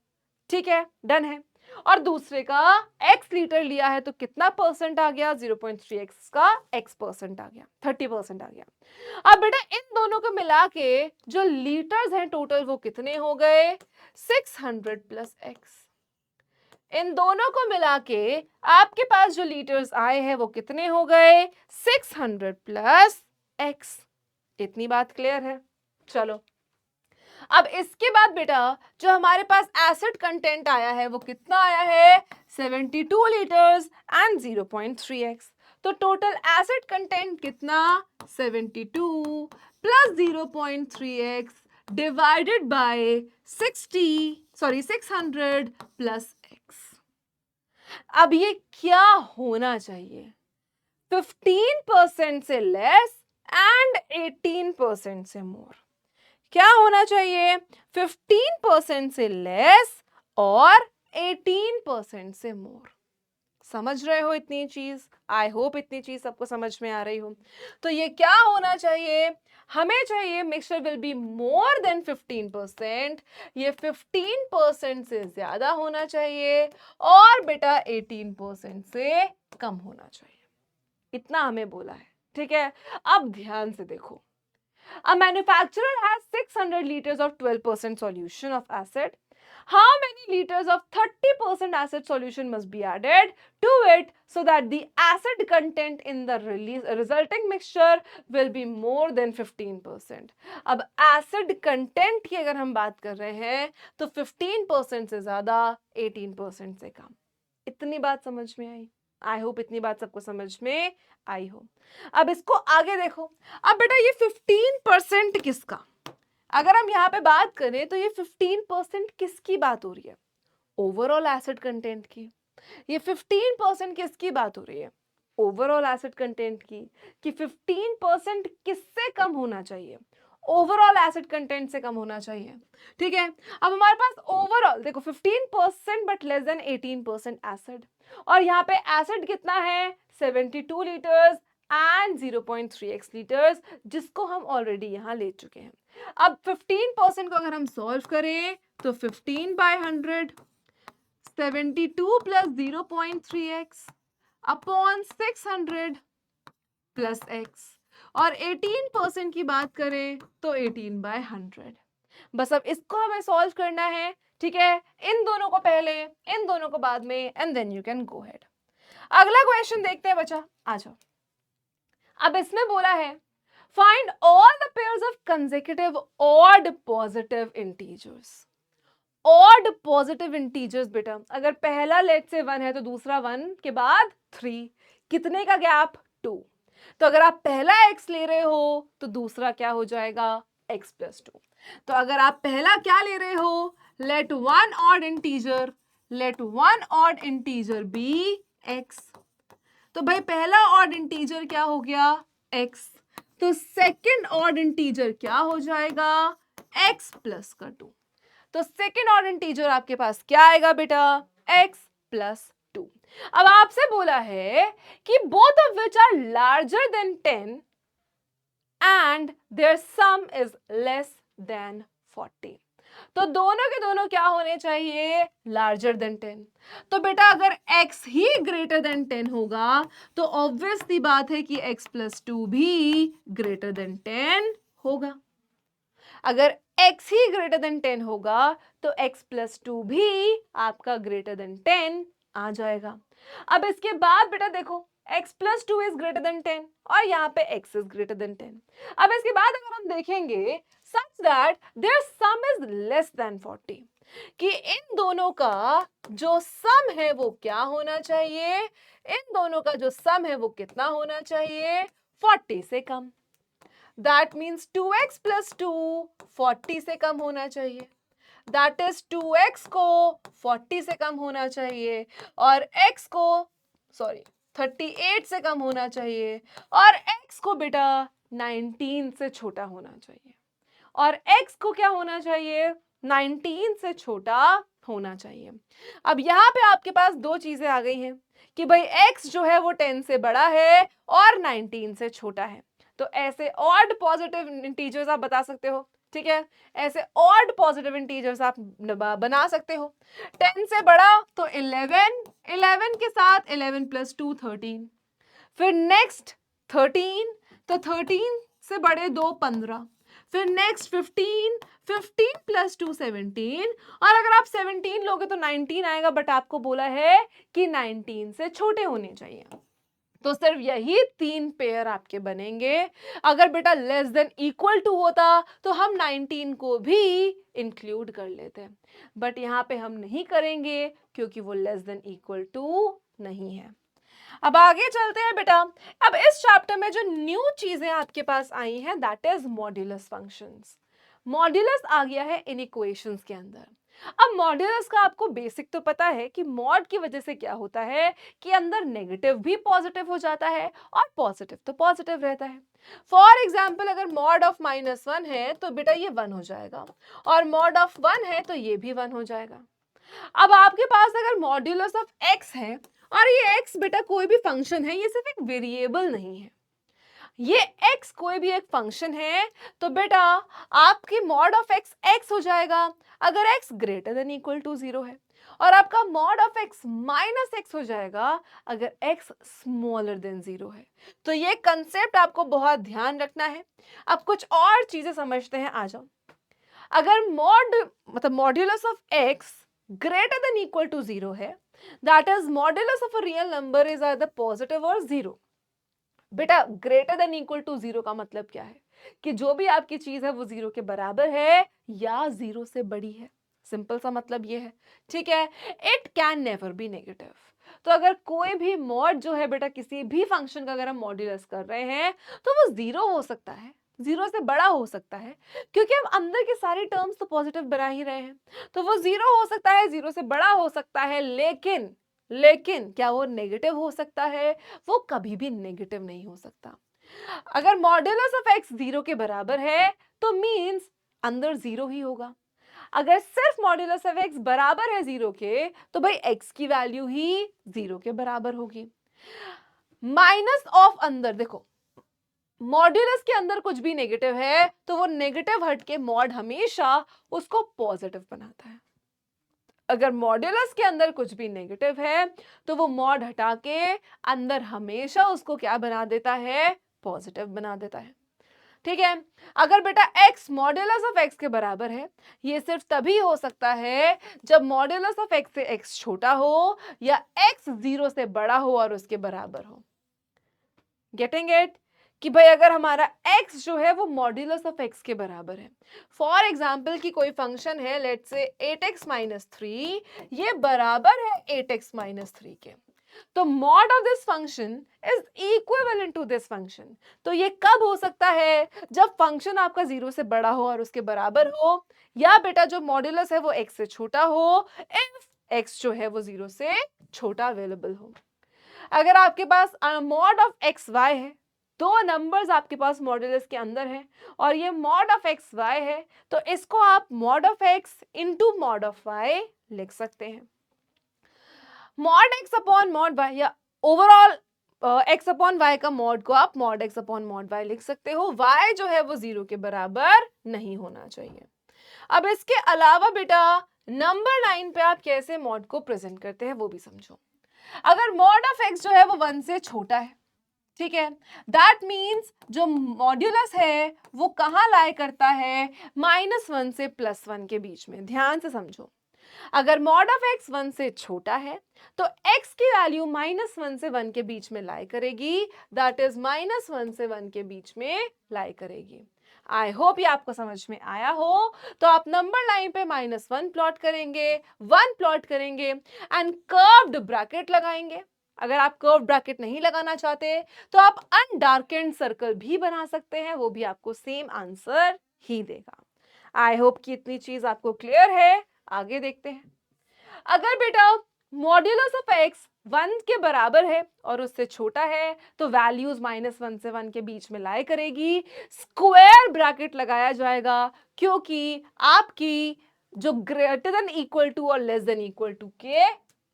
ठीक है, डन है। और दूसरे का x लीटर लिया है तो कितना परसेंट आ गया, 0.3x का x परसेंट आ गया, 30% आ गया। अब बेटा इन दोनों को मिला के जो लीटर्स हैं टोटल वो कितने हो गए, 600 प्लस x। इन दोनों को मिला के आपके पास जो लीटर्स आए हैं वो कितने हो गए, 600 प्लस x। इतनी बात क्लियर है। चलो अब इसके बाद बेटा जो हमारे पास एसिड कंटेंट आया है वो कितना आया है, 72 लीटर्स एंड 0.3x। तो टोटल एसिड कंटेंट कितना, 72 plus 0.3x divided by 600 plus x। अब ये क्या होना चाहिए, 15% से लेस एंड 18% से मोर। क्या होना चाहिए, 15% से लेस और 18% से मोर। समझ रहे हो इतनी चीज, आई होप इतनी चीज सबको समझ में आ रही हो। तो ये क्या होना चाहिए, हमें चाहिए mixture will be more than 15%, ये 15% से ज्यादा होना चाहिए और बेटा 18% से कम होना चाहिए। इतना हमें बोला है, ठीक है। अब ध्यान से देखो, a manufacturer has 600 liters of 12% solution of acid. How many liters of 30% acid solution must be added to it so that the acid content in the resulting mixture will be more than 15%? अब acid content की अगर हम बात कर रहे हैं तो 15% से ज्यादा, 18% से कम। इतनी बात समझ में आई, आई होप इतनी बात सबको समझ में आई हो। अब इसको आगे देखो, अब बेटा ये 15% किसका, अगर हम यहाँ पे बात करें तो ये 15% किसकी बात हो रही है, ओवरऑल एसिड कंटेंट की। ये 15% किसकी बात हो रही है, ओवरऑल एसिड कंटेंट की, कि 15% किससे कम होना चाहिए, ओवरऑल एसिड कंटेंट से कम होना चाहिए, ठीक है। अब हमारे पास ओवरऑल देखो 15% बट लेस देन 18% एसिड, और यहाँ पे एसिड कितना है, 72 लीटर्स एंड 0.3x लीटर्स, जिसको हम ऑलरेडी यहाँ ले चुके हैं। अब 15% को अगर हम सॉल्व करें तो 15/100, 72 plus 0.3x upon 600 plus x, और 18% की बात करें तो 18/100। बस अब इसको हमें सॉल्व करना है, ठीक है। इन दोनों को पहले, इन दोनों को बाद में, and then you can go head. अगला क्वेश्चन देखते हैं बच्चा, आ जाओ। अब इसमें बोला है find all the pairs of consecutive odd positive integers. Odd positive integers बेटा, अगर पहला लेट से 1 है तो दूसरा 1 के बाद 3, कितने का गैप? 2। तो अगर आप पहला x ले रहे हो तो दूसरा क्या हो जाएगा? x plus 2। तो अगर आप पहला क्या ले रहे हो? Let one odd integer be x। तो भाई पहला ऑड इंटीजर क्या हो गया? x। तो सेकंड ऑड इंटीजर क्या हो जाएगा? x प्लस का 2। तो सेकेंड ऑर्डर इंटीजर आपके पास क्या आएगा बेटा? x plus 2। अब आपसे बोला है कि both of which are larger than 10 and their sum is less than 40। तो दोनों के दोनों क्या होने चाहिए? Larger than 10। तो बेटा अगर x ही ग्रेटर देन 10 होगा तो ऑब्वियस सी बात है कि x प्लस 2 भी ग्रेटर देन 10 होगा। अगर x ही ग्रेटर देन 10 होगा तो x प्लस 2 भी आपका ग्रेटर देन 10 आ जाएगा। अब इसके बाद बेटा देखो x plus 2 is greater then 10 और यहाँ पे x इज ग्रेटर देन 10। अब इसके बाद अगर हम देखेंगे such that their sum is less than 40, कि इन दोनों का जो सम है वो क्या होना चाहिए? इन दोनों का जो सम है वो कितना होना चाहिए? 40 से कम। That means 2x plus 2 40 से कम होना चाहिए। That is 2x को 40 से कम होना चाहिए और x को 38 से कम होना चाहिए और x को बेटा 19 से छोटा होना चाहिए और x को क्या होना चाहिए? 19 से छोटा होना चाहिए। अब यहाँ पे आपके पास दो चीजें आ गई हैं कि भाई x जो है वो 10 से बड़ा है और 19 से छोटा है। तो ऐसे ऑड पॉजिटिव इंटीजर्स आप बता सकते हो, ठीक है? ऐसे ऑड पॉजिटिव इंटीजर्स आप बना सकते हो। 10 से बड़ा तो 11, 11 के साथ 11 प्लस 2 13, फिर नेक्स्ट 13, तो 13 से बड़े दो 15, फिर नेक्स्ट 15, 15 प्लस 2 17 और अगर आप 17 लोगे तो 19 आएगा, बट आपको बोला है कि 19 से छोटे होने चाहिए। तो सिर्फ यही 3 पेयर आपके बनेंगे। अगर बेटा लेस देन इक्वल टू होता तो हम 19 को भी इंक्लूड कर लेते, बट यहाँ पे हम नहीं करेंगे क्योंकि वो लेस देन इक्वल टू नहीं है। अब आगे चलते हैं बेटा। अब इस चैप्टर में जो न्यू चीजें आपके पास आई हैं that is modulus functions. Modulus आ गया है इन इक्वेशंस के अंदर। अब मॉड्यूलस का आपको बेसिक तो पता है कि मॉड की वजह से क्या होता है कि अंदर नेगेटिव भी पॉजिटिव हो जाता है और पॉजिटिव तो पॉजिटिव रहता है। फॉर एग्जाम्पल अगर मॉड ऑफ -1 है तो बेटा ये 1 हो जाएगा और मॉड ऑफ 1 है तो ये भी 1 हो जाएगा। अब आपके पास अगर मॉड्यूलस ऑफ x है और ये x बेटा कोई भी फंक्शन है, ये सिर्फ एक वेरिएबल नहीं है, ये x कोई भी एक फंक्शन है, तो बेटा आपकी मॉड ऑफ x x हो जाएगा अगर x greater than equal to 0 है और आपका mod of x minus x हो जाएगा अगर x स्मॉलर देन 0 है। तो ये कंसेप्ट आपको बहुत ध्यान रखना है। अब कुछ और चीजें समझते हैं, आ जाओ। अगर modulus of x greater than equal to 0 है, that is modulus of a real number is either positive or 0। बेटा greater than equal to 0 का मतलब क्या है कि जो भी आपकी चीज है वो 0 के बराबर है या 0 से बड़ी है। सिंपल सा मतलब ये है, ठीक है? It can never be negative. तो अगर कोई भी मॉड जो है बेटा किसी भी फंक्शन का अगर हम मॉड्यूलस कर रहे हैं तो वो 0 हो सकता है, 0 से बड़ा हो सकता है, क्योंकि हम अंदर के सारे टर्म्स तो पॉजिटिव बना ही रहे हैं। तो वो 0 हो सकता है, 0 से बड़ा हो सकता है, लेकिन क्या वो नेगेटिव हो सकता है? वो कभी भी नेगेटिव नहीं हो सकता। अगर मॉड्यूलस ऑफ x 0 के बराबर है तो मींस अंदर 0 ही होगा। अगर सिर्फ मॉड्यूलस ऑफ x बराबर है 0 के तो भाई x की वैल्यू ही 0 के बराबर होगी। माइनस ऑफ अंदर देखो, मॉड्यूलस के अंदर कुछ भी नेगेटिव है तो वो नेगेटिव हट के मॉड हमेशा उसको पॉजिटिव बनाता है। अगर मॉड्यूलस के अंदर कुछ भी नेगेटिव है तो वो मॉड हटा के अंदर हमेशा उसको क्या बना देता है? पॉजिटिव बना देता है, ठीक है? अगर बेटा x मॉड्यूलस ऑफ x के बराबर है, ये सिर्फ तभी हो सकता है जब मॉड्यूलस ऑफ x से x छोटा हो या x 0 से बड़ा हो और उसके बराबर हो। Getting it? कि भाई अगर हमारा x जो है वो मॉड्यूलस ऑफ x के बराबर है। फॉर एग्जाम्पल कि कोई फंक्शन है, लेट्स से 8x माइनस 3, ये बराबर है 8x माइनस 3 के, तो mod of this function is equivalent to this function. तो ये कब हो सकता है? जब फंक्शन आपका 0 से बड़ा हो और उसके बराबर हो, या बेटा जो मॉड्यूलस है वो x से छोटा हो, इफ x जो है वो 0 से छोटा अवेलेबल हो। अगर आपके पास मॉड ऑफ एक्स वाई है, दो नंबर्स आपके पास मॉड्यूलस के अंदर है और ये मॉड ऑफ एक्स वाई है, तो इसको आप mod of x into mod of y लिख सकते हैं। Mod x upon mod y या ओवरऑल एक्स अपॉन वाई का मॉड को आप mod x upon mod y लिख सकते हो। वाई जो है वो 0 के बराबर नहीं होना चाहिए। अब इसके अलावा बेटा नंबर लाइन पे आप कैसे मॉड को प्रेजेंट करते हैं वो भी समझो। अगर मॉड ऑफ एक्स जो है वो 1 से छोटा है, ठीक है, दैट मीन्स जो मॉड्यूलस है वो कहां लाई करता है? -1 से +1 के बीच में। ध्यान से समझो, अगर मॉड ऑफ एक्स 1 से छोटा है तो x की वैल्यू -1 से 1 के बीच में लाई करेगी, दैट इज -1 से 1 के बीच में लाई करेगी। आई होप ये आपको समझ में आया हो। तो आप नंबर लाइन पे -1 प्लॉट करेंगे, 1 प्लॉट करेंगे एंड कर्व्ड ब्रैकेट लगाएंगे। अगर आप कर्व ब्रैकेट नहीं लगाना चाहते तो आप अनडार्केंड सर्कल भी बना सकते हैं, वो भी आपको सेम आंसर ही देगा। आई होप कि इतनी चीज आपको क्लियर है। आगे देखते हैं। अगर बेटा मॉड्यूलस ऑफ एक्स 1 के बराबर है और उससे छोटा है तो वैल्यूज -1 से 1 के बीच में लाई करेगी, स्क्वायर ब्रैकेट लगाया जाएगा, क्योंकि आपकी जो ग्रेटर देन इक्वल टू और लेस देन इक्वल टू के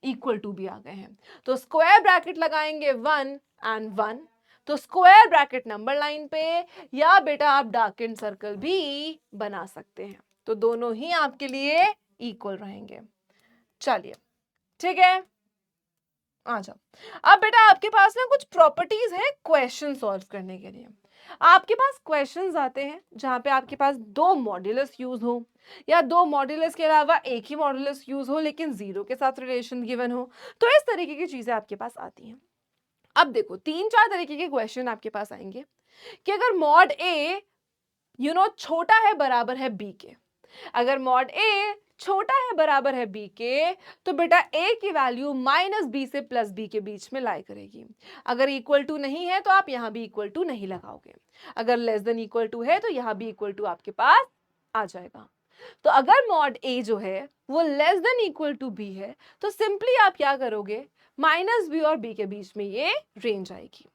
इक्वल टू भी आ गए हैं, तो स्क्वायर ब्रैकेट लगाएंगे 1 एंड 1। तो स्क्वायर ब्रैकेट नंबर लाइन पे, या बेटा आप डार्केंड सर्कल भी बना सकते हैं, तो दोनों ही आपके लिए इक्वल रहेंगे। चलिए ठीक है, आ जाओ। अब बेटा आपके पास ना कुछ प्रॉपर्टीज है क्वेश्चन सॉल्व करने के लिए। आपके पास क्वेश्चंस आते हैं जहां पे आपके पास दो मॉड्यूलस यूज हो, या दो मॉड्यूलस के अलावा एक ही मॉड्यूलस यूज हो लेकिन 0 के साथ रिलेशन गिवन हो, तो इस तरीके की चीजें आपके पास आती हैं। अब देखो 3-4 तरीके के क्वेश्चन आपके पास आएंगे कि अगर मॉड ए छोटा है बराबर है बी के, अगर मॉड ए छोटा है बराबर है बी के, तो बेटा ए की वैल्यू -b से +b के बीच में लाई करेगी। अगर इक्वल टू नहीं है तो आप यहां भी इक्वल टू नहीं लगाओगे, अगर लेस देन इक्वल टू है तो यहां भी इक्वल टू आपके पास आ जाएगा। तो अगर मॉड ए जो है वो less than equal to b है तो सिंपली आप क्या करोगे? -b और b के बीच में ये रेंज आएगी।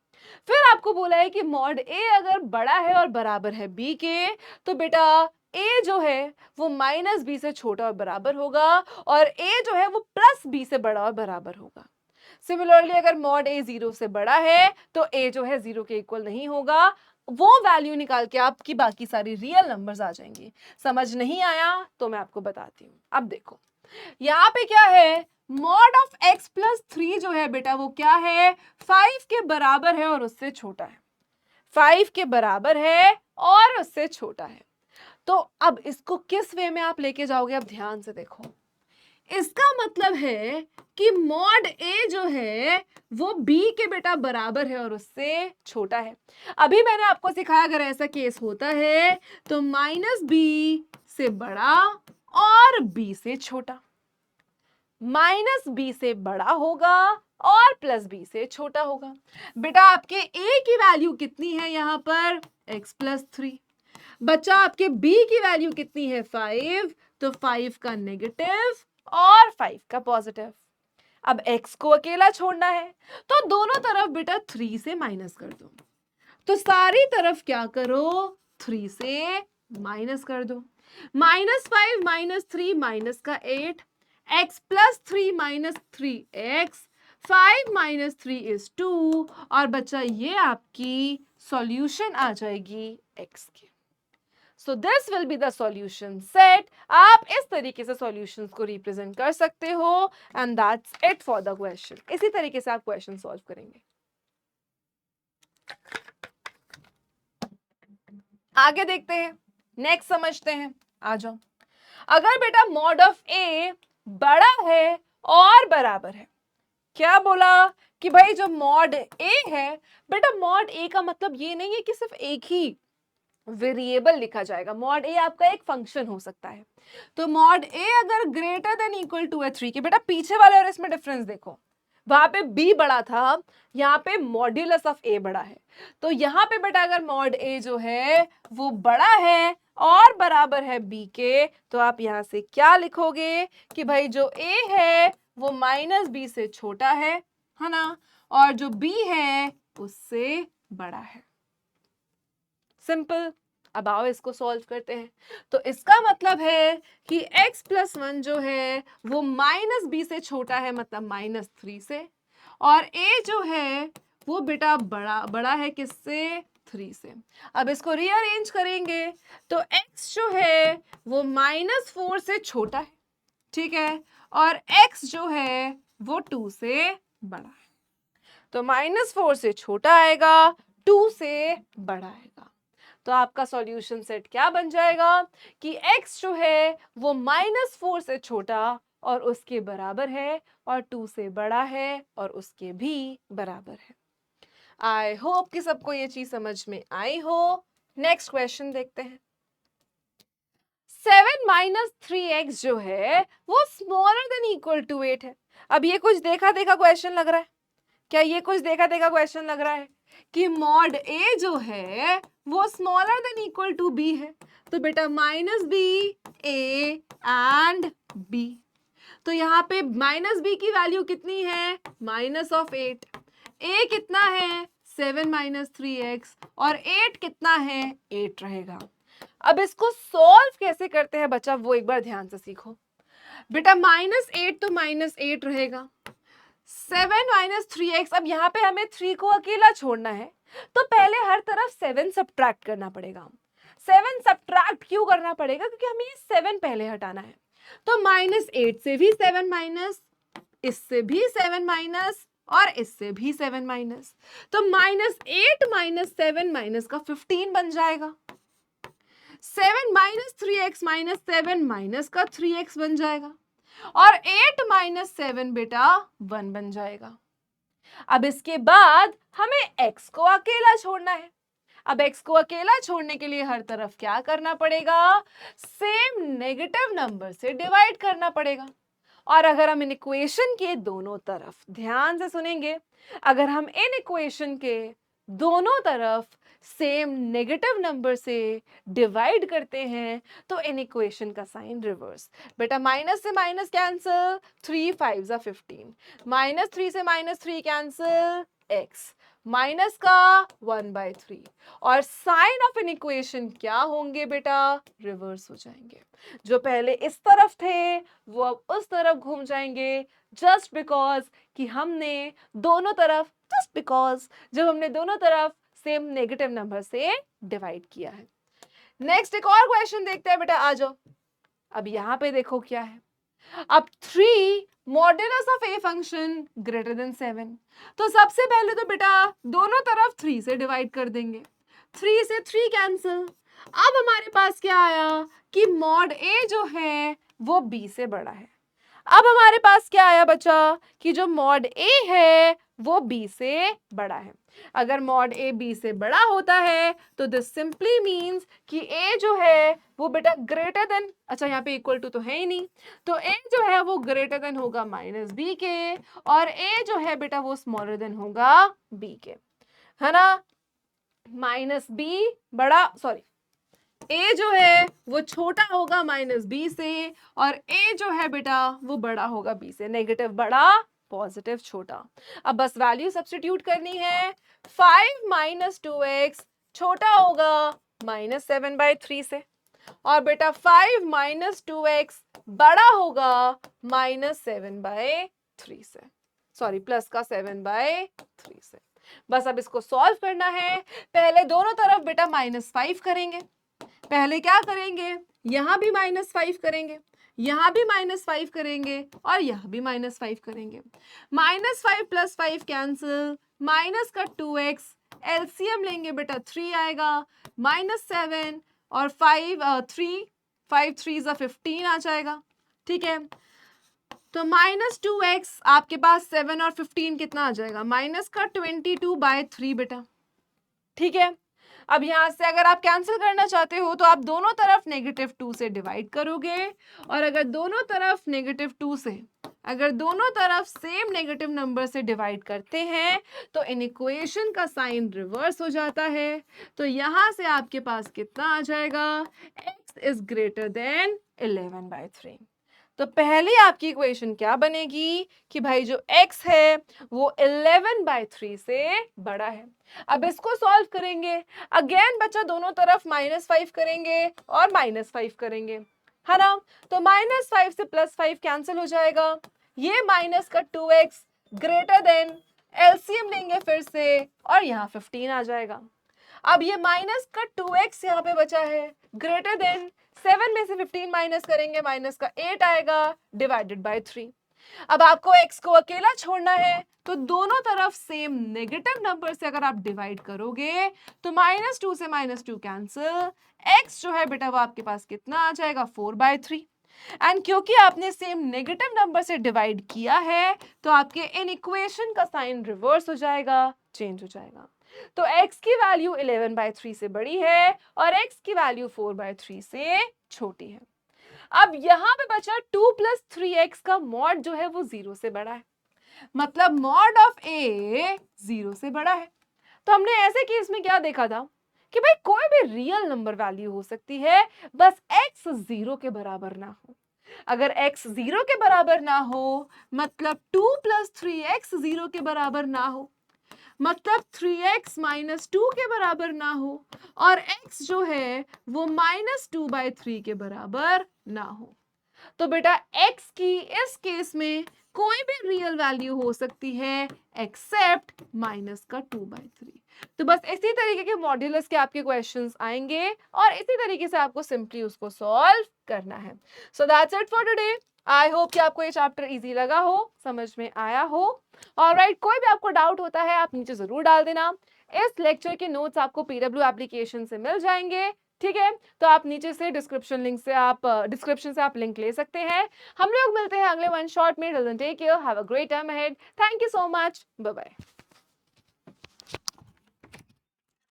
फिर आपको बोला है कि मॉड ए अगर बड़ा है और बराबर है बी के, तो बेटा ए जो है वो -b से छोटा और बराबर होगा, और ए जो है वो +b से बड़ा और बराबर होगा। सिमिलरली अगर मॉड ए 0 से बड़ा है तो ए जो है 0 के इक्वल नहीं होगा, वो वैल्यू निकाल के आपकी बाकी सारी रियल नंबर्स आ जाएंगी। समझ नहीं आया तो मैं आपको बताती हूँ। अब देखो यहाँ पे क्या है, मॉड ऑफ x प्लस 3 जो है बेटा वो क्या है? 5 के बराबर है और उससे छोटा है। 5 के बराबर है और उससे छोटा है। तो अब इसको किस वे में आप लेके जाओगे? अब ध्यान से देखो, इसका मतलब है कि मॉड ए जो है वो b के बेटा बराबर है और उससे छोटा है। अभी मैंने आपको सिखाया अगर ऐसा केस होता है तो -b से बड़ा और b से छोटा, -b से बड़ा होगा और +b से छोटा होगा। बेटा आपके a की वैल्यू कितनी है यहाँ पर? x + 3। बच्चा आपके b की वैल्यू कितनी है? 5। तो 5 का नेगेटिव और 5 का पॉजिटिव। अब x को अकेला छोड़ना है तो दोनों तरफ बेटा 3 से माइनस कर दो। तो सारी तरफ क्या करो? 3 से माइनस कर दो। -5 -3 माइनस का 8, x + 3 - 3x, 5 - 3 is 2, और बच्चा ये आपकी सॉल्यूशन आ जाएगी x की। So this will be the solution set. आप इस तरीके से सॉल्यूशंस को रिप्रेजेंट कर सकते हो and that's it for the question. इसी तरीके से आप क्वेश्चन सॉल्व करेंगे। आगे देखते हैं, नेक्स्ट समझते हैं। आ जाओ। अगर बेटा मॉड ऑफ ए बड़ा है और बराबर है, क्या बोला कि भाई जो मॉड ए है, बेटा मॉड ए का मतलब ये नहीं है कि सिर्फ एक ही वेरिएबल लिखा जाएगा, मॉड ए आपका एक फंक्शन हो सकता है। तो मॉड ए अगर ग्रेटर देन इक्वल टू है 3 के, बेटा पीछे वाले और इसमें डिफरेंस देखो, वहां पे b बड़ा था, यहाँ पे मॉड्यूलस ऑफ a बड़ा है। तो यहाँ पे बेटा अगर मॉड a जो है वो बड़ा है और बराबर है b के, तो आप यहाँ से क्या लिखोगे कि भाई जो a है वो माइनस b से छोटा है ना, और जो b है उससे बड़ा है। सिंपल। अब आओ इसको सॉल्व करते हैं। तो इसका मतलब है कि x + 1 जो है वो माइनस बी से छोटा है, मतलब -3 से, और a जो है वो बेटा बड़ा है किससे, 3 से। अब इसको रीअरेंज करेंगे तो x जो है वो -4 से छोटा है, ठीक है, और x जो है वो 2 से बड़ा है। तो -4 से छोटा आएगा, 2 से बड़ा आएगा। तो आपका सॉल्यूशन सेट क्या बन जाएगा कि x जो है वो -4 से छोटा और उसके बराबर है, और 2 से बड़ा है और उसके भी बराबर है। आई होप कि सबको ये चीज समझ में आई हो। नेक्स्ट क्वेश्चन देखते हैं। 7 - 3x जो है वो स्मॉलर देन इक्वल टू 8 है। अब ये कुछ देखा देखा क्वेश्चन लग रहा है, क्या ये कुछ देखा देखा क्वेश्चन लग रहा है कि मॉड a जो है वो smaller than equal to b है, तो बेटा -b a एंड b। तो यहाँ पे -b की वैल्यू कितनी है, -8। a कितना है, 7 - 3x, और 8 कितना है, 8 रहेगा। अब इसको सॉल्व कैसे करते हैं बच्चा, वो एक बार ध्यान से सीखो। बेटा -8 तो -8 रहेगा, 7 - 3x। अब यहाँ पे हमें 3 को अकेला छोड़ना है, तो पहले हर तरफ 7 सब्ट्रैक्ट करना पड़ेगा। 7 सब्ट्रैक्ट क्यों करना पड़ेगा, क्योंकि हमें ये 7 पहले हटाना है। तो -8 से भी 7 माइनस, इससे भी 7 माइनस, और इससे भी 7 माइनस, तो -8 - 7 माइनस का 15 बन जाएगा। 7 - 3x - 7 माइनस का 3x बन जाएगा, और 8 - 7 बेटा 1 बन जाएगा। अब इसके बाद हमें x को अकेला छोड़ना है। अब x को अकेला छोड़ने के लिए हर तरफ क्या करना पड़ेगा, सेम नेगेटिव नंबर से डिवाइड करना पड़ेगा। और अगर हम इन इक्वेशन के दोनों तरफ ध्यान से सुनेंगे, अगर हम इन इक्वेशन के दोनों तरफ सेम नेगेटिव नंबर से डिवाइड करते हैं तो इन इक्वेशन का साइन रिवर्स। बेटा माइनस से माइनस कैंसिल, 3 5 15, -3 से -3 कैंसिल, x माइनस का 1/3, और साइन ऑफ इन इक्वेशन क्या होंगे बेटा, रिवर्स हो जाएंगे। जो पहले इस तरफ थे वो अब उस तरफ घूम जाएंगे, जस्ट बिकॉज कि हमने दोनों तरफ, जस्ट बिकॉज जब हमने दोनों तरफ सेम नेगेटिव नंबर से डिवाइड किया है। नेक्स्ट एक और क्वेश्चन देखते हैं बेटा, आ जाओ। अब यहां पे देखो क्या है। अब 3 modulus of a function greater than 7, तो सबसे पहले तो बेटा दोनों तरफ 3 से डिवाइड कर देंगे, 3 से 3 कैंसिल। अब हमारे पास क्या आया कि मॉड ए जो है वो b से बड़ा है। अब हमारे पास क्या आया बच्चा कि जो मॉड a है वो b से बड़ा है। अगर मॉड a b से बड़ा होता है तो दिस सिंपली मींस कि a जो है वो बेटा ग्रेटर देन, अच्छा यहाँ पे इक्वल टू तो है ही नहीं, तो a जो है वो ग्रेटर देन होगा -b के, और a जो है बेटा वो स्मॉलर देन होगा b के, है ना। -b बड़ा, सॉरी, a जो है वो छोटा होगा -b से, और a जो है बेटा वो बड़ा होगा b से। नेगेटिव बड़ा, पॉजिटिव छोटा। अब बस वैल्यू सब्स्टिट्यूट करनी है। 5 - 2x छोटा होगा -7/3 से, और बेटा 5 - 2x बड़ा होगा -7/3 से, सॉरी प्लस का 7/3 से। बस अब इसको सॉल्व करना है। पहले दोनों तरफ बेटा -5 करेंगे, पहले क्या करेंगे, यहां भी -5 करेंगे, यहां भी -5 करेंगे, और यहां भी -5 करेंगे। -5 + 5 कैंसिल, माइनस का 2x, एलसीएम लेंगे बेटा 3 आएगा, -7 और 5 3 5 3 15 आ जाएगा, ठीक है। तो -2x आपके पास 7 और 15 कितना आ जाएगा, माइनस का 22/3 बेटा, ठीक है। अब यहां से अगर आप कैंसिल करना चाहते हो तो आप दोनों तरफ -2 से डिवाइड करोगे, और अगर दोनों तरफ -2 से, अगर दोनों तरफ सेम नेगेटिव नंबर से डिवाइड करते हैं तो इन इक्वेशन का साइन रिवर्स हो जाता है। तो यहां से आपके पास कितना आ जाएगा, x इज ग्रेटर देन 11/3। तो पहली आपकी इक्वेशन क्या बनेगी कि भाई जो x है वो 11/3 से बड़ा है। अब इसको सॉल्व करेंगे, अगेन बच्चा दोनों तरफ -5 करेंगे और -5 करेंगे, है ना। तो -5 से +5 कैंसिल हो जाएगा, ये माइनस का 2x ग्रेटर देन, एलसीएम लेंगे फिर से और यहाँ 15 आ जाएगा। अब ये माइनस का 2x यहाँ पे बचा है, ग्रेटर देन 7 में से 15 माइनस करेंगे, माइनस का 8 आएगा डिवाइडेड बाय 3। अब आपको x को अकेला छोड़ना है, तो दोनों तरफ सेम नेगेटिव नंबर से अगर आप डिवाइड करोगे तो -2 से -2 कैंसिल, x जो है बेटा वो आपके पास कितना आ जाएगा, 4/3। एंड क्योंकि आपने सेम नेगेटिव नंबर से डिवाइड किया है तो आपके इन इक्वेशन का साइन रिवर्स हो जाएगा, चेंज हो जाएगा। तो x की वैल्यू 11/3 से बड़ी है और x की वैल्यू 4/3 से छोटी है। अब यहां पे बचा 2 + 3x का मॉड जो है वो 0 से बड़ा है, मतलब मॉड ऑफ a 0 से बड़ा है। तो हमने ऐसे केस में क्या देखा था कि भाई कोई भी रियल नंबर वैल्यू हो सकती है, बस x 0 के बराबर ना हो। अगर x 0 के बराबर ना हो मतलब 2 + 3x 0 के बराबर ना हो, मतलब 3x - 2 के बराबर ना हो, और x जो है वो -2/3 के बराबर ना हो। तो बेटा x की इस केस में कोई भी रियल वैल्यू हो सकती है एक्सेप्ट -2/3। तो बस इसी तरीके के मॉड्यूलस के आपके क्वेश्चंस आएंगे और इसी तरीके से आपको सिंपली उसको सॉल्व करना है। So that's it for today. I hope कि आपको ये चैप्टर इजी लगा हो, समझ में आया हो। ऑलराइट, कोई भी आपको डाउट होता है आप नीचे जरूर डाल देना। इस लेक्चर के नोट्स आपको पीडब्ल्यू एप्लीकेशन से मिल जाएंगे, ठीक है। तो आप नीचे से डिस्क्रिप्शन से आप लिंक ले सकते हैं। हम लोग मिलते हैं अगले वन शॉट में। Till then take care, have a great time ahead. Thank you so much, bye bye.